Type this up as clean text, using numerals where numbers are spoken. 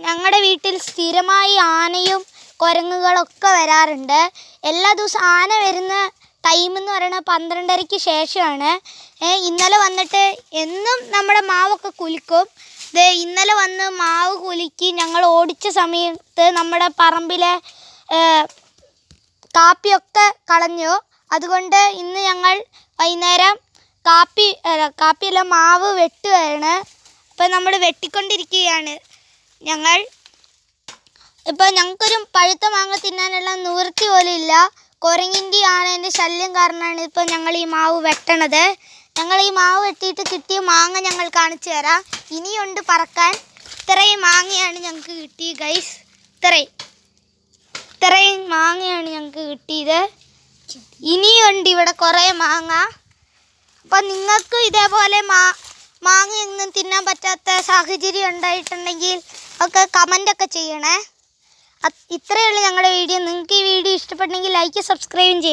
ഞങ്ങളുടെ വീട്ടിൽ സ്ഥിരമായി ആനയും കുരങ്ങുകളൊക്കെ വരാറുണ്ട്. എല്ലാ ദിവസവും ആന വരുന്ന ടൈം എന്ന് പറയുന്നത് 12:30-ക്ക് ശേഷമാണ്. ഇന്നലെ വന്നിട്ട് എന്നും നമ്മുടെ മാവൊക്കെ കുലുക്കും. ഇന്നലെ വന്ന് മാവ് കുലുക്കി ഞങ്ങൾ ഓടിച്ച സമയത്ത് നമ്മുടെ പറമ്പിലെ കാപ്പിയൊക്കെ കളഞ്ഞു. അതുകൊണ്ട് ഇന്ന് ഞങ്ങൾ വൈകുന്നേരം കാപ്പിയല്ല മാവ് വെട്ടുകയാണ്. ഇപ്പം നമ്മൾ വെട്ടിക്കൊണ്ടിരിക്കുകയാണ്. ഞങ്ങൾക്കൊരു പഴുത്ത മാങ്ങ തിന്നാനുള്ള നിവൃത്തി പോലും ഇല്ല. കുരങ്ങിൻ്റെയും ആനേൻ്റെ ശല്യം കാരണമാണ് ഇപ്പം ഞങ്ങൾ ഈ മാവ് വെട്ടണത്. ഞങ്ങൾ ഈ മാവ് വെട്ടിയിട്ട് കിട്ടിയ മാങ്ങ ഞങ്ങൾ കാണിച്ചു തരാം. ഇനിയുണ്ട് പറക്കാൻ. ഇത്രയും മാങ്ങയാണ് ഞങ്ങൾക്ക് കിട്ടിയത് ഗൈസ്. ഇത്രയും മാങ്ങയാണ് ഞങ്ങൾക്ക് കിട്ടിയത്. ഇനിയുണ്ട് ഇവിടെ കുറേ മാങ്ങ. അപ്പം നിങ്ങൾക്ക് ഇതേപോലെ മാങ്ങയൊന്നും തിന്നാൻ പറ്റാത്ത സാഹചര്യം ഉണ്ടായിട്ടുണ്ടെങ്കിൽ ഒക്കെ കമൻ്റൊക്കെ ചെയ്യണേ. ഇത്രയേ ഉള്ളൂ ഞങ്ങളുടെ വീഡിയോ. നിങ്ങൾക്ക് ഈ വീഡിയോ ഇഷ്ടപ്പെട്ടെങ്കിൽ ലൈക്ക് സബ്സ്ക്രൈബും ചെയ്യണം.